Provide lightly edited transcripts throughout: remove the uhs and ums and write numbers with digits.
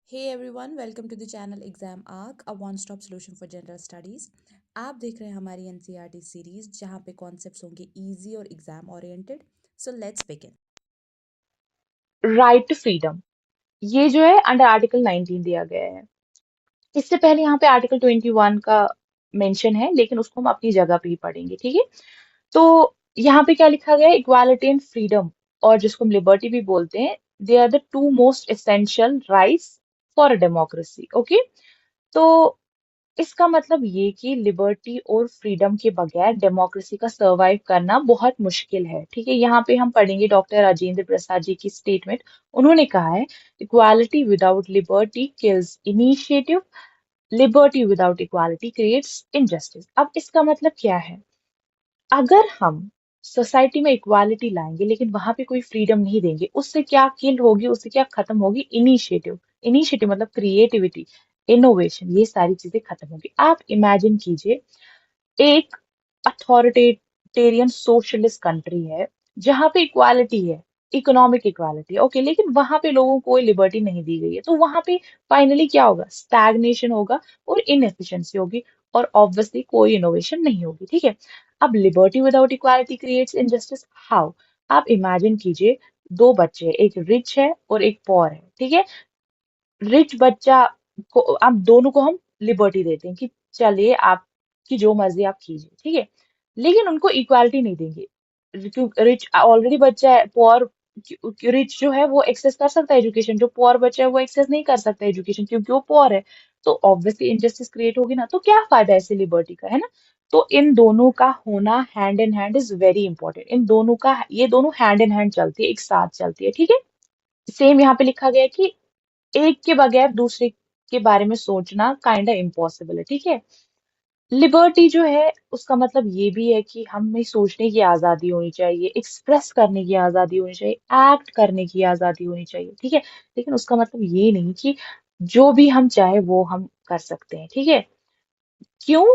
Hey everyone, welcome to the channel Exam Arc, a one-stop solution for general studies. आप देख रहे हैं हमारी एनसीईआरटी सीरीज जहाँ पे कॉन्सेप्ट्स होंगे इजी और exam oriented. So let's begin. Right to freedom ये जो है अंडर आर्टिकल 19 दिया गया है। इससे पहले यहाँ पे आर्टिकल 21 का मेंशन है, लेकिन उसको हम अपनी जगह पे ही पढ़ेंगे, ठीक है। तो यहाँ पे क्या लिखा गया है, इक्वालिटी एंड फ्रीडम, और जिसको हम लिबर्टी भी बोलते हैं, they are the two most essential rights for a democracy. Okay, तो इसका मतलब ये कि लिबर्टी और फ्रीडम के बगैर डेमोक्रेसी का सरवाइव करना बहुत मुश्किल है, ठीक है। यहाँ पे हम पढ़ेंगे डॉक्टर राजेंद्र प्रसाद जी की स्टेटमेंट। उन्होंने कहा है, equality without liberty kills initiative, liberty without equality creates injustice. अब इसका मतलब क्या है, अगर हम सोसाइटी में इक्वालिटी लाएंगे लेकिन वहां पे कोई फ्रीडम नहीं देंगे, उससे क्या किल होगी, उससे क्या खत्म होगी, इनिशिएटिव। इनिशिएटिव मतलब क्रिएटिविटी, इनोवेशन, ये सारी चीजें खत्म होगी। आप इमेजिन कीजिए, एक अथॉरिटेरियन सोशलिस्ट कंट्री है जहां पे इक्वालिटी है, इकोनॉमिक इक्वालिटी, ओके, लेकिन वहां पे लोगों को कोई लिबर्टी नहीं दी गई है, तो वहां पे फाइनली क्या होगा, स्टैग्नेशन होगा और इनएफिशिएंसी होगी, और ऑब्वियसली कोई इनोवेशन नहीं होगी, ठीक है। अब liberty without equality creates injustice, how? आप इमेजिन कीजिए, दो बच्चे हैं, एक रिच है और एक पुअर है, ठीक है। रिच बच्चा को, आप दोनों को हम लिबर्टी देते हैं कि चलिए आपकी जो मर्जी आप कीजिए, ठीक है, लेकिन उनको इक्वालिटी नहीं देंगे। क्योंकि रिच ऑलरेडी बच्चा है, पुअर, रिच जो है वो एक्सेस कर सकता है एजुकेशन, जो पुअर बच्चा है वो एक्सेस नहीं कर सकता एजुकेशन क्योंकि वो पुअर है। तो ऑब्वियसली इनजस्टिस क्रिएट होगी ना, तो क्या फायदा ऐसे लिबर्टी का, है ना। तो इन दोनों का होना hand in hand is very important. इन दोनों का, ये दोनों हैंड इन हैंड चलती है, एक साथ चलती है, ठीक है। सेम यहाँ पे लिखा गया है कि एक के बगैर दूसरे के बारे में सोचना काइंड इम्पॉसिबल है, ठीक है। लिबर्टी जो है उसका मतलब ये भी है कि हमें सोचने की आजादी होनी चाहिए, एक्सप्रेस करने की आजादी होनी चाहिए, एक्ट करने की आजादी होनी चाहिए, ठीक है। लेकिन उसका मतलब ये नहीं कि जो भी हम चाहे वो हम कर सकते हैं, ठीक है। क्यों?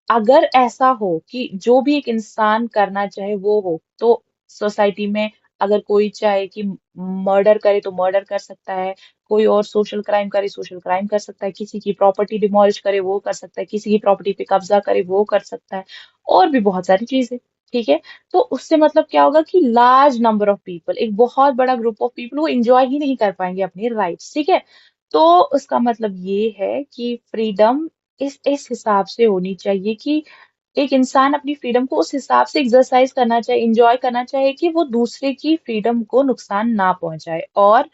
अगर ऐसा हो कि जो भी एक इंसान करना चाहे वो हो, तो सोसाइटी में अगर कोई चाहे कि मर्डर करे तो मर्डर कर सकता है, कोई और सोशल क्राइम करे सोशल क्राइम कर सकता है, किसी की प्रॉपर्टी डिमोलिश करे वो कर सकता है, किसी की प्रॉपर्टी पे कब्जा करे वो कर सकता है, और भी बहुत सारी चीजें, ठीक है। तो उससे मतलब क्या होगा कि लार्ज नंबर ऑफ पीपल, एक बहुत बड़ा ग्रुप ऑफ पीपल वो इंजॉय ही नहीं कर पाएंगे अपने राइट्स, ठीक है। तो उसका मतलब ये है कि फ्रीडम इस हिसाब से होनी चाहिए कि एक इंसान अपनी फ्रीडम को उस हिसाब से एक्सरसाइज करना चाहिए, इंजॉय करना चाहिए कि वो दूसरे की फ्रीडम को नुकसान ना पहुंचाए, और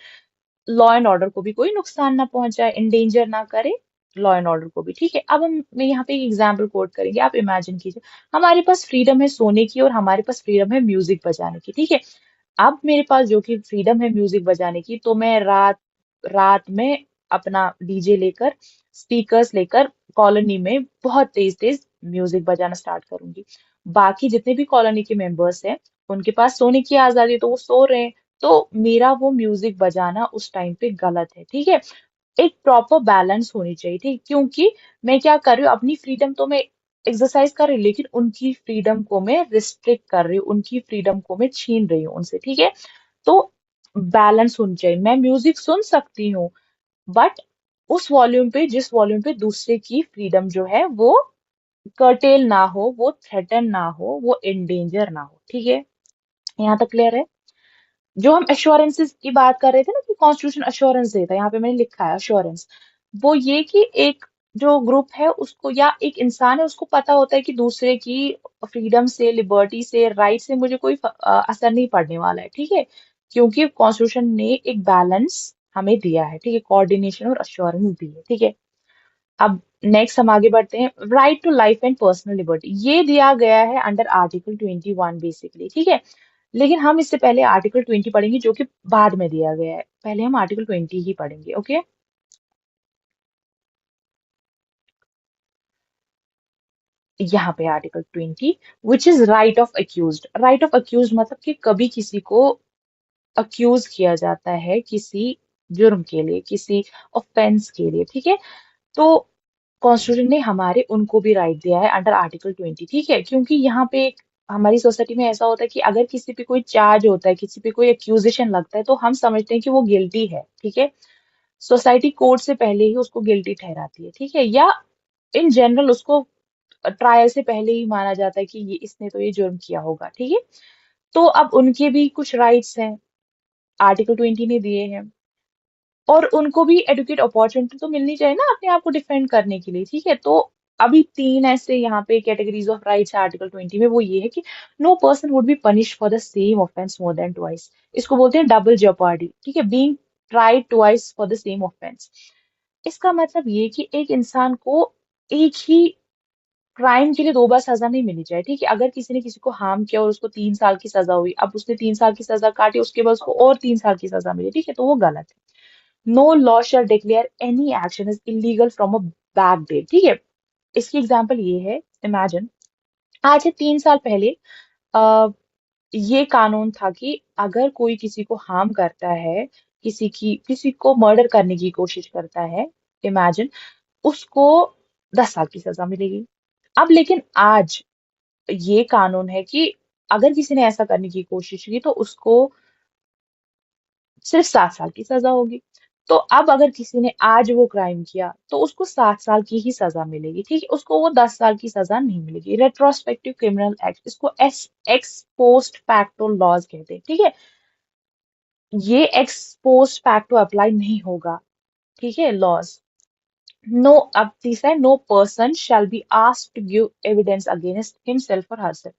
लॉ एंड ऑर्डर को भी कोई नुकसान ना पहुंचाए, इंडेंजर ना करे लॉ एंड ऑर्डर को भी, ठीक है। अब हम मैं यहाँ पे एक एग्जाम्पल कोट करेंगे। आप इमेजिन कीजिए, हमारे पास फ्रीडम है सोने की और हमारे पास फ्रीडम है म्यूजिक बजाने की, ठीक है। अब मेरे पास जो कि फ्रीडम है म्यूजिक बजाने की, तो मैं रात रात में अपना डीजे लेकर, स्पीकर्स लेकर कॉलोनी में बहुत तेज तेज म्यूजिक बजाना स्टार्ट करूंगी। बाकी जितने भी कॉलोनी के मेंबर्स हैं, उनके पास सोने की आजादी है, तो वो सो रहे हैं, तो मेरा वो म्यूजिक बजाना उस टाइम पे गलत है, ठीक है। एक प्रॉपर बैलेंस होनी चाहिए, ठीक, क्योंकि मैं क्या कर रही हूँ, अपनी फ्रीडम तो मैं एक्सरसाइज कर रही हूँ, लेकिन उनकी फ्रीडम को मैं रिस्ट्रिक्ट कर रही हूँ, उनकी फ्रीडम को मैं छीन रही हूँ उनसे, ठीक है। तो बैलेंस होनी चाहिए। मैं म्यूजिक सुन सकती हूँ, बट उस वॉल्यूम पे जिस वॉल्यूम पे दूसरे की फ्रीडम जो है वो कर्टेल ना हो, वो थ्रेटन ना हो, वो इंडेंजर ना हो, ठीक है। यहाँ तक क्लियर है। जो हम एश्योरेंसेस की बात कर रहे थे ना कि कॉन्स्टिट्यूशन अश्योरेंस देता है, यहाँ पे मैंने लिखा है अश्योरेंस, वो ये कि एक जो ग्रुप है उसको, या एक इंसान है उसको पता होता है कि दूसरे की फ्रीडम से, लिबर्टी से, राइट से मुझे कोई असर नहीं पड़ने वाला है, ठीक है, क्योंकि कॉन्स्टिट्यूशन ने एक बैलेंस हमें दिया है, ठीक है, कोऑर्डिनेशन और अश्योरेंस दी है, ठीक है। अब नेक्स्ट हम आगे बढ़ते हैं, right to life and personal liberty, ये दिया गया है अंडर आर्टिकल 21 बेसिकली, ठीक है। लेकिन हम इससे पहले आर्टिकल 20 पढ़ेंगे जो कि बाद में दिया गया है, पहले हम आर्टिकल 20 ही पढ़ेंगे, ओके। यहाँ पे article 20, which is right of accused. Right of accused मतलब कि कभी किसी को अक्यूज किया जाता है किसी जुर्म के लिए, किसी ऑफेंस के लिए, ठीक है। तो कॉन्स्टिट्यूशन ने हमारे उनको भी राइट दिया है अंडर आर्टिकल 20, ठीक है, क्योंकि यहाँ पे हमारी सोसाइटी में ऐसा होता है कि अगर किसी पे कोई चार्ज होता है, किसी पे कोई एक्यूजेशन लगता है, तो हम समझते हैं कि वो गिल्टी है, ठीक है। सोसाइटी कोर्ट से पहले ही उसको गिल्टी ठहराती है, ठीक है, या इन जनरल उसको ट्रायल से पहले ही माना जाता है कि ये इसने तो ये जुर्म किया होगा, ठीक है। तो अब उनके भी कुछ राइट्स हैं, आर्टिकल 20 ने दिए हैं, और उनको भी एडुकेट अपॉर्चुनिटी तो मिलनी चाहिए ना अपने आप को डिफेंड करने के लिए, ठीक है। तो अभी तीन ऐसे यहाँ पे कैटेगरीज ऑफ राइट्स है आर्टिकल 20 में, वो ये है कि no person would be punish for the same offence more than twice. इसको बोलते हैं डबल जेपर्डी, ठीक है, being tried twice for the same offence. इसका मतलब ये कि एक इंसान को एक ही क्राइम के लिए दो बार सजा नहीं मिलनी चाहिए, ठीक है। अगर किसी ने किसी को हार्म किया और उसको 3 साल की सजा हुई, अब उसने 3 साल की सजा काटी, उसके बाद उसको और 3 साल की सजा मिली, ठीक है, तो वो गलत है। No law shall declare any action is illegal from a back date, ठीक है। इसकी एग्जांपल ये है, इमेजिन आज से 3 साल पहले आ, ये कानून था कि अगर कोई किसी को हार्म करता है, किसी को मर्डर करने की कोशिश करता है, इमेजिन, उसको 10 साल की सजा मिलेगी। अब लेकिन आज ये कानून है कि अगर किसी ने ऐसा करने की कोशिश की तो उसको सिर्फ 7 साल की सजा होगी। तो अब अगर किसी ने आज वो क्राइम किया तो उसको 7 साल की ही सजा मिलेगी, ठीक है, उसको वो 10 साल की सजा नहीं मिलेगी। रेट्रोस्पेक्टिव क्रिमिनल एक्ट, इसको एक्स पोस्ट फैक्टो लॉज कहते हैं, ठीक है। ये एक्स पोस्ट फैक्टो अप्लाई नहीं होगा, ठीक है, लॉज। नो, अब तीसरा है, no person shall be asked to give evidence against himself और हरसेल्फ।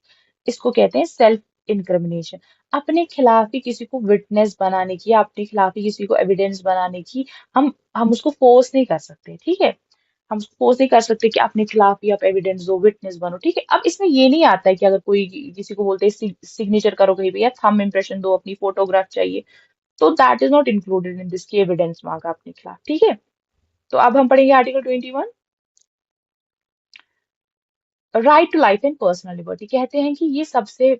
इसको कहते हैं सेल्फ इनक्रिमिनेशन। अपने खिलाफ ही किसी को विटनेस बनाने की या अपने खिलाफ ही किसी को एविडेंस बनाने की हम उसको फोर्स नहीं कर सकते, ठीक है। हम उसको फोर्स नहीं कर सकते कि अपने खिलाफ ही आप एविडेंस दो, विटनेस बनो, ठीक है। अब इसमें ये नहीं आता है कि अगर कोई किसी को बोलते हैं सिग्नेचर करो कहीं पे या थंब इम्प्रेशन दो, अपनी फोटोग्राफ चाहिए, तो that is not included in this की एविडेंस मांगा अपने खिलाफ, ठीक है। तो अब हम पढ़ेंगे article 21, right to life and personal liberty. कहते हैं कि ये सबसे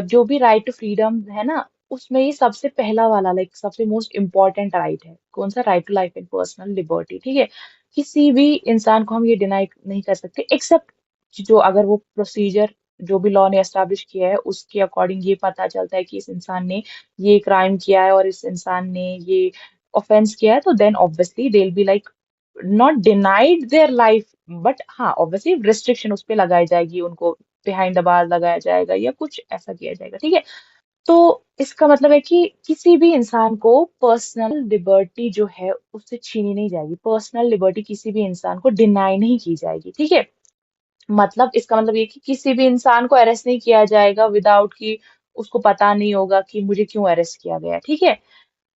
जो भी राइट टू फ्रीडम है ना, उसमें ये सबसे पहला वाला, लाइक सबसे मोस्ट इम्पोर्टेंट राइट है। कौन सा? Right to life and personal liberty, ठीक है। किसी भी इंसान को हम ये डिनाई नहीं कर सकते, एक्सेप्ट जो अगर वो प्रोसीजर जो भी लॉ ने एस्टैब्लिश किया है उसके अकॉर्डिंग ये पता चलता है कि इस इंसान ने ये क्राइम किया है और इस इंसान ने ये ऑफेंस किया है, तो then obviously they will be like not denied their life, but हाँ ऑब्वियसली रिस्ट्रिक्शन उस पे लगाई जाएगी, उनको बिहाइंड द बार लगाया जाएगा या कुछ ऐसा किया जाएगा, ठीक है। तो इसका मतलब है कि किसी भी इंसान को पर्सनल लिबर्टी जो है उससे छीनी नहीं जाएगी, पर्सनल लिबर्टी किसी भी इंसान को डिनाई नहीं की जाएगी, ठीक है। मतलब इसका मतलब ये कि किसी भी इंसान को अरेस्ट नहीं किया जाएगा विदाउट कि उसको पता नहीं होगा कि मुझे क्यों अरेस्ट किया गया, ठीक है।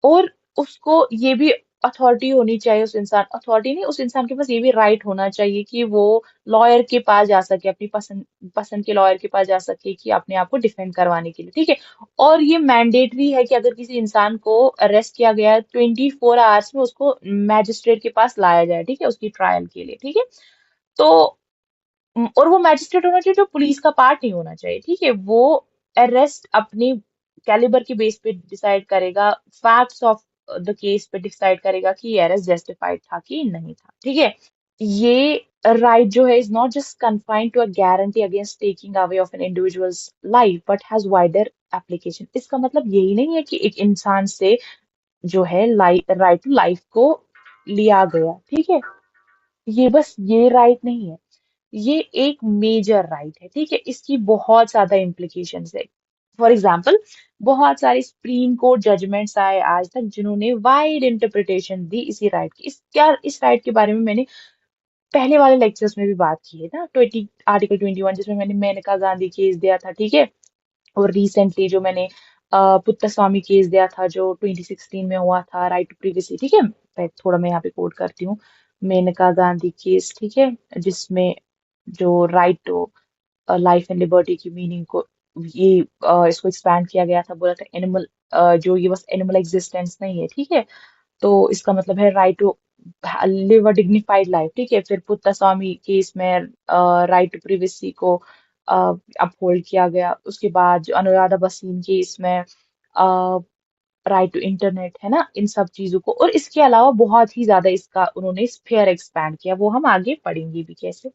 और उसको ये भी अथॉरिटी होनी चाहिए, उस इंसान अथॉरिटी नहीं, उस इंसान के पास ये भी राइट होना चाहिए कि वो लॉयर के पास जा सके, अपनी पसंद पसंद के लॉयर के पास जा सके कि अपने आप को डिफेंड करवाने के लिए, ठीक है। और ये मैंडेटरी है कि अगर किसी इंसान को अरेस्ट किया गया है 24 आवर्स में उसको मैजिस्ट्रेट के पास लाया जाए, ठीक है, उसकी ट्रायल के लिए, ठीक है। तो और वो मैजिस्ट्रेट होना चाहिए जो पुलिस का पार्ट नहीं होना चाहिए, ठीक है। वो अरेस्ट अपनी कैलिबर की बेस पे डिसाइड करेगा, फैक्ट्स ऑफ द केस पे डिसाइड करेगा कि ये अरेस्ट जस्टिफाइड था कि नहीं था, ठीक है। ये राइट जो है is not just confined to a guarantee against taking away of an individual's life but has wider application. इसका मतलब यही नहीं है कि एक इंसान से जो है राइट टू लाइफ को लिया गया, ठीक है, ये बस ये राइट नहीं है, ये एक मेजर राइट है, ठीक है। इसकी बहुत ज्यादा इम्प्लीकेशंस है। फॉर एग्जाम्पल, बहुत सारे सुप्रीम कोर्ट जजमेंट्स आए आज तक जिन्होंने वाइड इंटरप्रिटेशन दी इसी राइट की। इस राइट के बारे में मैंने पहले वाले लेक्चर्स में भी बात की है ना, आर्टिकल 21 जिसमें मैंने मेनका गांधी केस दिया था, ठीक है। और रिसेंटली जो मैंने पुत्तस्वामी केस दिया था जो 2016 में हुआ था, राइट टू प्रिवेसी, ठीक है। थोड़ा मैं यहाँ पे कोट करती हूँ, मेनका गांधी केस, ठीक है, जिसमें जो right to life and liberty की मीनिंग को ये इसको एक्सपैंड किया गया था, बोला था एनिमल, जो ये बस एनिमल एग्जिस्टेंस नहीं है, ठीक है। तो इसका मतलब है right to live a dignified life, ठीक है। फिर पुत्तस्वामी केस में राइट टू प्रिवेसी को अपहोल्ड किया गया। उसके बाद जो अनुराधा भसीन केस में राइट टू इंटरनेट है ना, इन सब चीजों को, और इसके अलावा बहुत ही ज्यादा इसका उन्होंने स्फेयर एक्सपैंड किया, वो हम आगे पढ़ेंगे भी कैसे।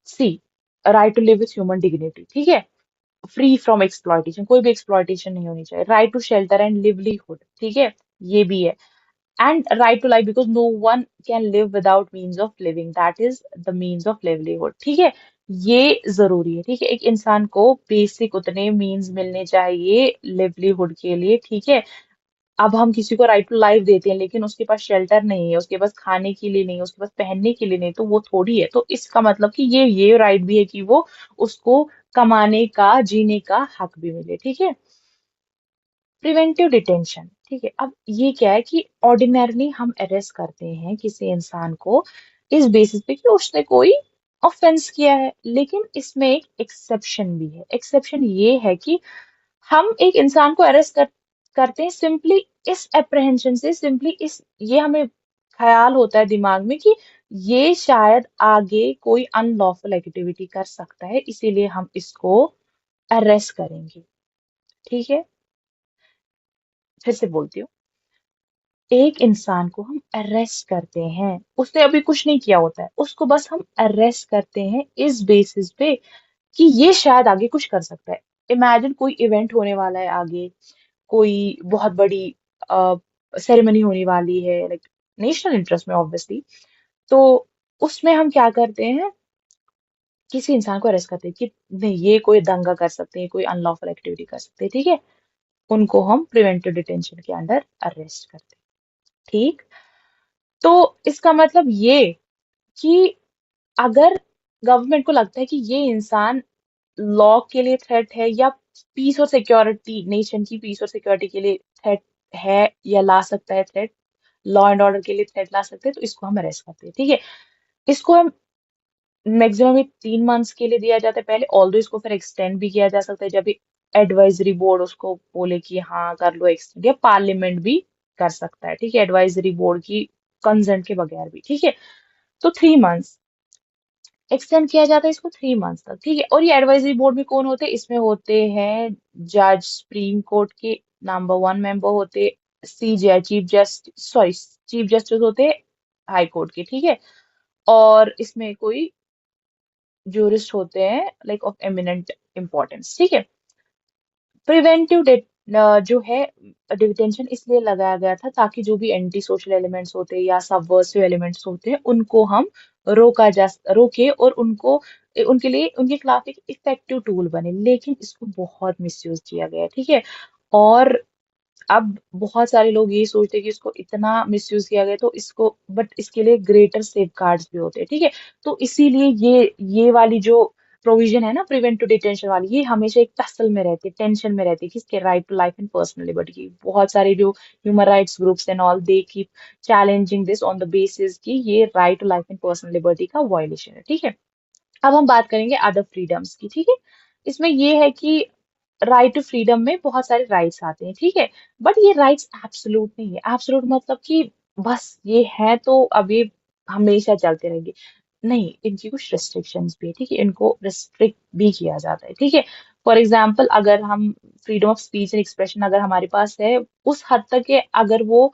See, right to live with human dignity, ठीक है, फ्री फ्रॉम एक्सप्लॉइटेशन, कोई भी एक्सप्लॉइटेशन नहीं होनी चाहिए। Right to shelter and livelihood, ठीक है, ये भी है। and right to life because no one can live without means of living, that is the means of livelihood। ठीक है, ये जरूरी है। ठीक है, एक इंसान को बेसिक उतने मीन्स मिलने चाहिए लिवलीहुड के लिए। ठीक है, अब हम किसी को राइट टू लाइफ देते हैं लेकिन उसके पास शेल्टर नहीं है, उसके पास खाने के लिए नहीं है, उसके पास पहनने के लिए नहीं, तो वो थोड़ी है। तो इसका मतलब कि ये राइट भी है कि वो उसको कमाने का जीने का हक भी मिले। ठीक है, प्रिवेंटिव डिटेंशन। ठीक है, अब ये क्या है कि ऑर्डिनरली हम अरेस्ट करते हैं किसी इंसान को इस बेसिस पे कि उसने कोई ऑफेंस किया है, लेकिन इसमें एक एक्सेप्शन भी है। एक्सेप्शन ये है कि हम एक इंसान को अरेस्ट करते हैं सिंपली इस अप्रहेंशन से, सिंपली इस ये हमें ख्याल होता है दिमाग में कि ये शायद आगे कोई अनलॉफुल एक्टिविटी कर सकता है, इसीलिए हम इसको अरेस्ट करेंगे। ठीक है, फिर से बोलती हूँ, एक इंसान को हम अरेस्ट करते हैं, उसने अभी कुछ नहीं किया होता है, उसको बस हम अरेस्ट करते हैं इस बेसिस पे कि ये शायद आगे कुछ कर सकता है। इमेजिन कोई इवेंट होने वाला है आगे, कोई बहुत बड़ी सेरेमनी होने वाली है, लाइक नेशनल इंटरेस्ट में ऑब्वियसली, तो उसमें हम क्या करते हैं, किसी इंसान को अरेस्ट करते हैं कि नहीं ये कोई दंगा कर सकते हैं, कोई अनलॉफुल एक्टिविटी कर सकते हैं। ठीक है, उनको हम प्रिवेंटिव डिटेंशन के अंडर अरेस्ट करते हैं। ठीक, तो इसका मतलब ये कि अगर गवर्नमेंट को लगता है कि ये इंसान लॉ के लिए थ्रेट है या पीस और सिक्योरिटी, नेशन की पीस और सिक्योरिटी के लिए थ्रेट है या ला सकता है थ्रेट, लॉ एंड ऑर्डर के लिए थ्रेट ला सकते हैं, तो इसको हम अरेस्ट करते हैं। ठीक है, इसको हम मैक्सिमम 3 मंथ्स के लिए दिया जाता है पहले, ऑल्दो इसको फिर एक्सटेंड भी किया जा सकता है जब एडवाइजरी बोर्ड उसको बोले कि हाँ कर लो एक्सटेंड, या पार्लियामेंट भी कर सकता है। ठीक है, एडवाइजरी बोर्ड की कंसेंट के बगैर भी। ठीक है, तो 3 मंथ्स एक्सटेंड किया जाता है इसको 3 मंथ्स तक। ठीक है, और ये एडवाइजरी बोर्ड में कौन होते हैं, इसमें होते हैं जज, सुप्रीम कोर्ट के नंबर 1 मेंबर होते, CJ chief justice, sorry chief justice होते हाई कोर्ट के। ठीक है, और इसमें कोई जूरिस्ट होते हैं लाइक ऑफ एमिनेंट इम्पोर्टेंस। ठीक है, प्रिवेंटिव जो है डिटेंशन इसलिए लगाया गया था ताकि जो भी एंटी सोशल एलिमेंट्स होते हैं या सबवर्सिव एलिमेंट्स होते हैं उनको हम रोके और उनको उनके लिए उनके खिलाफ एक इफेक्टिव टूल बने, लेकिन इसको बहुत मिसयूज किया गया है। ठीक है, और अब बहुत सारे लोग ये सोचते हैं कि इसको इतना मिसयूज किया गया तो इसको, बट इसके लिए ग्रेटर सेफगार्ड्स भी होते हैं। ठीक है, तो इसीलिए ये वाली जो प्रोविजन है ना प्रिवेंटिव डिटेंशन वाली, ये हमेशा एक टसल में रहती है, टेंशन में रहती है, किसके, right to life and personal liberty की। बहुत सारे जो human rights groups and all they keep challenging this on the basis कि ये right to life and personal liberty का वायलेशन है। ठीक है, अब हम बात करेंगे अदर फ्रीडम्स की। ठीक है, इसमें ये है कि राइट टू फ्रीडम में बहुत सारे राइट्स आते हैं। ठीक है, बट ये राइट्स एब्सोल्यूट नहीं है। एब्सोल्यूट मतलब कि बस ये है तो अब ये हमेशा चलते रहेंगे, नहीं, इनकी कुछ रिस्ट्रिक्शंस भी है। ठीक है, इनको रिस्ट्रिक्ट भी किया जाता है। ठीक है, फॉर एग्जाम्पल अगर हम freedom of speech and expression अगर हमारे पास है उस हद तक है, अगर वो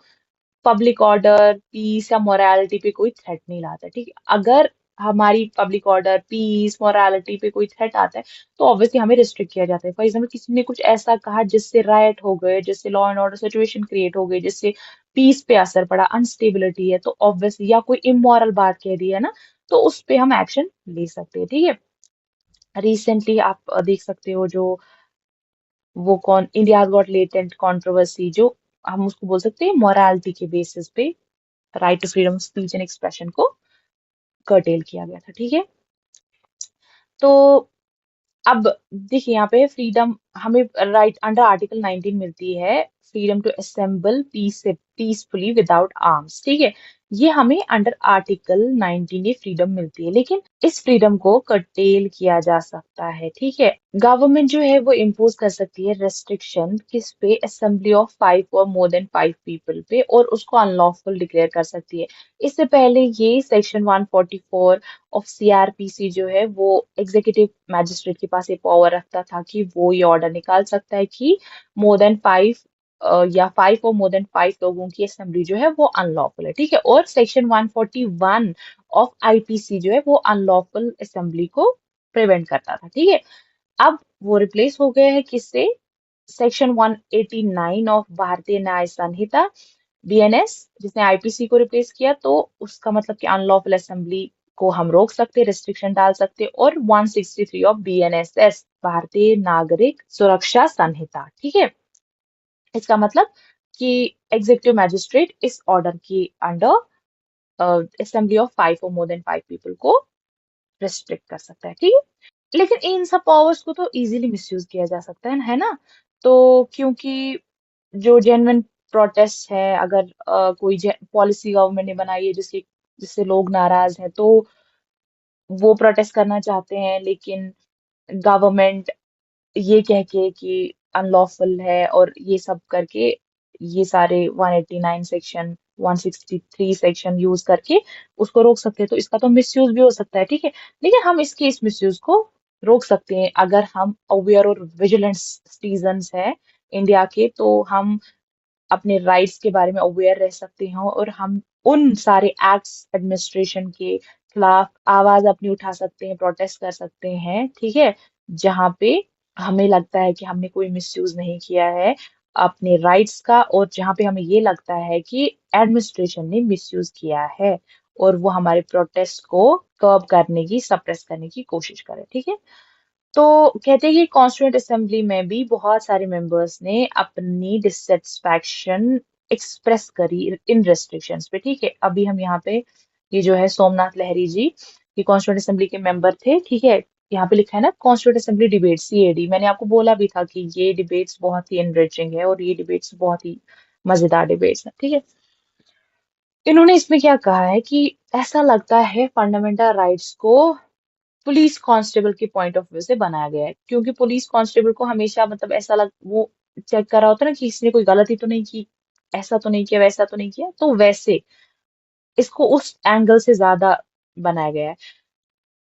पब्लिक ऑर्डर, पीस या मोरालिटी पे कोई थ्रेट नहीं लाता है। ठीक है, अगर हमारी पब्लिक ऑर्डर, पीस, मोरालिटी पे कोई थ्रेट आता है तो ऑब्वियसली हमें रिस्ट्रिक्ट किया जाता है। फॉर एग्जाम्पल किसी ने कुछ ऐसा कहा जिससे रायट हो गए, जिससे law and order situation create हो गई, जिससे पीस पे असर पड़ा, अनस्टेबिलिटी है, तो ऑब्वियसली, या कोई इमोरल बात कह दी है ना, तो उस पे हम एक्शन ले सकते हैं। ठीक है, रिसेंटली आप देख सकते हो जो वो कौन, इंडिया गॉट लेटेंट कंट्रोवर्सी, जो हम उसको बोल सकते हैं मोरालिटी के बेसिस पे right to freedom of speech and expression को कर्टेल किया गया था। ठीक है, तो अब देखिए यहाँ पे फ्रीडम हमें राइट अंडर आर्टिकल 19 मिलती है, freedom to assemble peacefully without arms. ठीक है, ये हमें अंडर आर्टिकल 19 ये फ्रीडम मिलती है, लेकिन इस फ्रीडम को कर्टेल किया जा सकता है। ठीक है, गवर्नमेंट जो है वो इम्पोज कर सकती है रेस्ट्रिक्शन किस पे, असेंबली ऑफ 5 और मोर देन 5 पीपल पे, और उसको अनलॉफुल डिक्लेयर कर सकती है। इससे पहले ये सेक्शन 144 ऑफ सीआरपीसी जो है वो एग्जीक्यूटिव मैजिस्ट्रेट के पास ये पावर रखता था कि वो ये ऑर्डर निकाल सकता है कि मोर देन 5 या 5 और मोर देन 5 लोगों की असेंबली जो है वो अनलॉफुल है। ठीक है, और सेक्शन 141 ऑफ आईपीसी जो है वो अनलॉफुल असेंबली को प्रिवेंट करता था। ठीक है, अब वो रिप्लेस हो गए हैं किससे, सेक्शन 189 ऑफ भारतीय न्याय संहिता, बीएनएस जिसने आईपीसी को रिप्लेस किया, तो उसका मतलब कि अनलॉफुल असेंबली को हम रोक सकते, रिस्ट्रिक्शन डाल सकते। और 163 ऑफ बीएनएसएस, भारतीय नागरिक सुरक्षा संहिता, ठीक है, इसका मतलब कि एग्जीक्यूटिव मैजिस्ट्रेट इस ऑर्डर की under assembly of 5 or more than 5 people को रिस्ट्रिक्ट कर सकता है, ठीक है। लेकिन इन सब पावर्स को तो इजीली मिसयूज किया जा सकता है ना। तो क्योंकि जो जेन्युइन प्रोटेस्ट है, अगर कोई पॉलिसी गवर्नमेंट ने बनाई है जिसकी जिससे लोग नाराज हैं, तो वो प्रोटेस्ट करना चाहते हैं, लेकिन गवर्नमेंट ये कह के कि अनलॉफुल है और ये सब करके, ये सारे 189 सेक्शन, 163 सेक्शन यूज करके उसको रोक सकते हैं, तो इसका तो मिसयूज भी हो सकता है, ठीक है। लेकिन हम इसके इस मिसयूज को रोक सकते हैं अगर हम अवेयर और विजिलेंट सिटीजन्स हैं इंडिया के, तो हम अपने राइट्स के बारे में अवेयर रह सकते हैं और हम उन सारे एक्ट्स एडमिनिस्ट्रेशन के खिलाफ आवाज अपनी उठा सकते हैं, प्रोटेस्ट कर सकते हैं, ठीक है, जहाँ पे हमें लगता है कि हमने कोई मिसयूज नहीं किया है अपने राइट्स का, और जहाँ पे हमें ये लगता है कि एडमिनिस्ट्रेशन ने मिसयूज किया है और वो हमारे प्रोटेस्ट को कर्ब करने की, सप्रेस करने की कोशिश करे, ठीक है। तो कहते हैं कि कॉन्स्टिट्यूएंट असेंबली में भी बहुत सारे मेंबर्स ने अपनी डिससेटिस्फैक्शन एक्सप्रेस करी इन रेस्ट्रिक्शंस पे, ठीक है। अभी हम यहाँ पे, ये जो है सोमनाथ लहरी जी, ये कॉन्स्टिट्यूएंट असेंबली के मेंबर थे, ठीक है। यहाँ पे लिखा है ना कॉन्स्टिट्यूएंट असेंबली डिबेट, सीएडी। मैंने आपको बोला भी था कि ये डिबेट्स बहुत ही एनरिचिंग है और ये डिबेट्स बहुत ही मजेदार डिबेट्स हैं, ठीक है। इन्होंने इसमें क्या कहा है कि ऐसा लगता है फंडामेंटल राइट्स को पुलिस कांस्टेबल के पॉइंट ऑफ व्यू से बनाया गया है, क्योंकि पुलिस कांस्टेबल को हमेशा मतलब ऐसा लग, वो चेक कर रहा होता है ना कि इसने कोई गलती तो नहीं की, ऐसा तो नहीं किया, वैसा तो नहीं किया, तो वैसे इसको उस एंगल से ज्यादा बनाया गया है।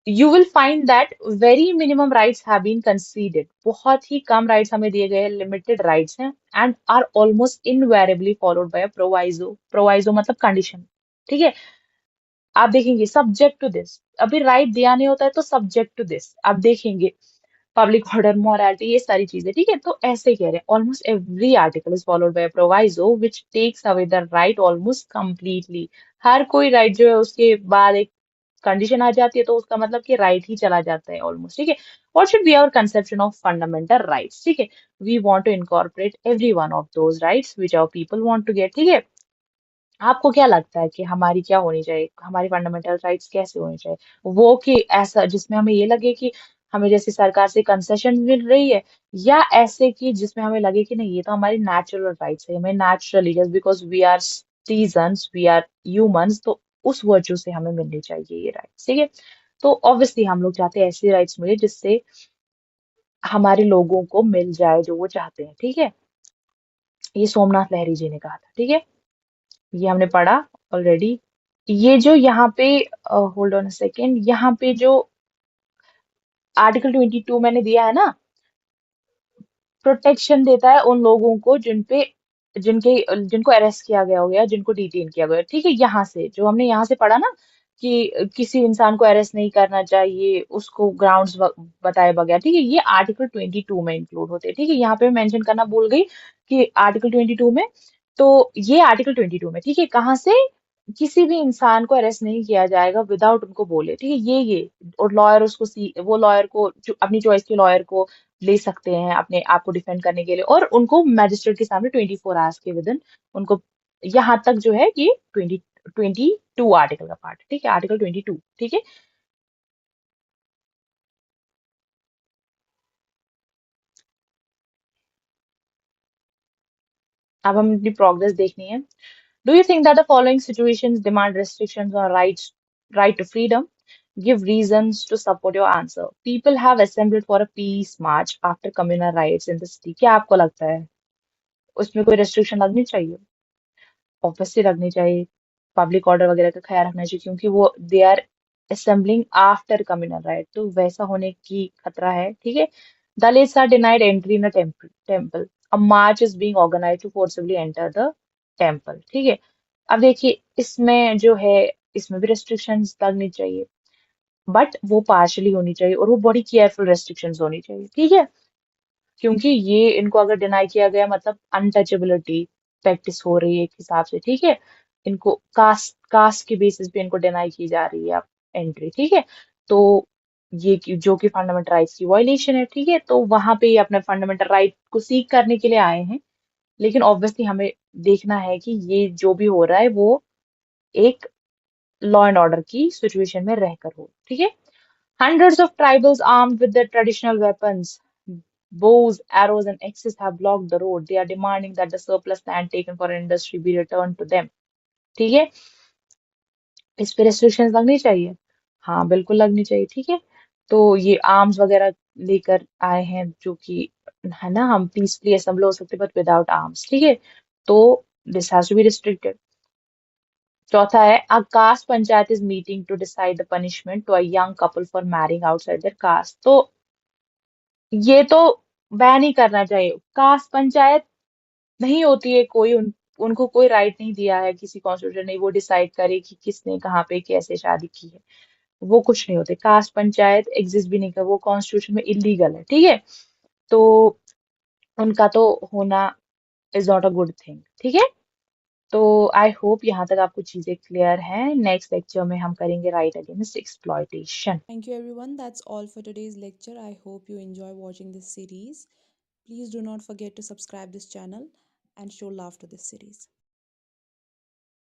You will find that very minimum rights have been conceded, बहुत ही कम राइट्स हमें दिए गए हैं, लिमिटेड राइट्स हैं, and are almost invariably followed by a proviso. Proviso मतलब कंडीशन, ठीक है। आप देखेंगे सब्जेक्ट टू दिस, अभी राइट दिया नहीं होता है तो सब्जेक्ट टू दिस आप देखेंगे, पब्लिक ऑर्डर, मोरालिटी, ये सारी चीजें, ठीक है। तो ऐसे कह रहे हैं almost every article is followed by proviso which takes away the right almost completely. हर कोई राइट जो है उसके बाद एक कंडीशन आ जाती है, तो उसका मतलब कि राइट ही चला जाता है ऑलमोस्ट, ठीक है। What should be our conception of fundamental rights, ठीक है। We want to incorporate every one of those rights which our people want to get, ठीक है। आपको क्या लगता है कि हमारी क्या होनी चाहिए, हमारी फंडामेंटल राइट्स कैसे होनी चाहिए? वो कि ऐसा जिसमें हमें ये लगे कि हमें जैसे सरकार से कंसेशन मिल रही है, या ऐसे कि जिसमें हमें लगे कि नहीं, ये तो हमारी नेचुरल राइट्स है, हमें naturally, just because we are citizens, we are humans, तो उस वर्जू से हमें मिलनी चाहिए ये राइट्स, ठीक है। तो ऑब्वियसली हम लोग चाहते हैं ऐसी राइट्स मिले जिससे हमारे लोगों को मिल जाए जो वो चाहते हैं, ठीक है। ये सोमनाथ लहरी जी ने कहा था, ठीक है। ये हमने पढ़ा ऑलरेडी। ये जो यहाँ पे, होल्ड ऑन अ सेकेंड, यहाँ पे जो आर्टिकल 22 मैंने दिया है ना, प्रोटेक्शन देता है उन लोगों को जिनके जिनको अरेस्ट किया गया हो गया, जिनको डिटेन किया गया, ठीक है। यहाँ से जो हमने यहाँ से पढ़ा ना कि किसी इंसान को अरेस्ट नहीं करना चाहिए, उसको ग्राउंड्स बताए बगैर, ठीक है, ये आर्टिकल 22 में इंक्लूड होते हैं, ठीक है। यहाँ पे मेंशन करना भूल गई कि आर्टिकल 22 में, तो ये आर्टिकल 22 में, ठीक है, कहाँ से, किसी भी इंसान को अरेस्ट नहीं किया जाएगा विदाउट उनको बोले, ठीक है। ये और लॉयर उसको वो लॉयर को जो अपनी चॉइस के लॉयर को ले सकते हैं अपने आप को डिफेंड करने के लिए, और उनको मैजिस्ट्रेट के सामने 24 आवर्स के विद इन उनको, यहाँ तक जो है ये 22 आर्टिकल का पार्ट है, ठीक है, आर्टिकल 22, ठीक है। अब हम अपनी प्रोग्रेस देखनी है। Do you think that the following situations demand restrictions on right to freedom? Give reasons to support your answer. People have assembled for a peace march after communal riots in the city. क्या आपको लगता है उसमें कोई restriction लगनी चाहिए? Obviously लगनी चाहिए, पब्लिक ऑर्डर वगैरह का ख्याल रखना चाहिए, क्योंकि वो they are assembling after communal riot, तो वैसा होने की खतरा है, ठीक है। Dalits are denied entry in a temple, a march is being organised to forcefully enter the temple, ठीक है। अब देखिए इसमें जो है, इसमें भी रेस्ट्रिक्शंस लगनी चाहिए, बट वो पार्शली होनी चाहिए और वो बड़ी केयरफुल रेस्ट्रिक्शंस होनी चाहिए, ठीक है। क्योंकि ये इनको अगर डिनाई किया गया मतलब अनटचेबिलिटी, प्रैक्टिस हो रही है एक हिसाब से, ठीक है। इनको कास्ट के बेसिस पे इनको डिनाई की जा रही है एंट्री, ठीक है। तो जो कि फंडामेंटल राइट्स की वायलेशन है, ठीक है। तो वहां पे ये अपने फंडामेंटल राइट को सीक करने के लिए आए हैं, लेकिन ऑब्वियसली हमें देखना है कि ये जो भी हो रहा है वो एक लॉ एंड ऑर्डर की सिचुएशन में रहकर हो, ठीक है। Hundreds of tribals armed with their traditional weapons, bows, arrows, and axes have blocked the road. They are demanding that the surplus land taken for industry be returned to them. ठीक है, इस पे restrictions लगनी चाहिए। हाँ, बिल्कुल लगनी चाहिए, ठीक है। तो ये आर्म्स वगैरह लेकर आए हैं, जो कि है ना, हम पीसफुली असेंबल हो सकते बट विदाउट आर्म्स, ठीक है। तो this has to be restricted. चौथा है, a caste panchayat is meeting to decide the punishment to a young couple for marrying outside their caste. तो ये तो बैन ही करना चाहिए। कास्ट पंचायत नहीं होती है कोई, उनको कोई राइट नहीं दिया है किसी कॉन्स्टिट्यूशन ने वो डिसाइड करे कि किसने कहाँ पे कैसे शादी की है। वो कुछ नहीं होते, कास्ट पंचायत एग्जिस्ट भी नहीं कर, वो कॉन्स्टिट्यूशन में इलीगल है, ठीक है। तो उनका तो होना is not a good thing, ठीक है। तो आई होप यहाँ तक आपको चीजें क्लियर हैं। नेक्स्ट लेक्चर में हम करेंगे right against exploitation. Thank you, everyone. That's all for today's lecture. I hope you enjoy watching this series. Please do not forget to subscribe this channel and show love to this series.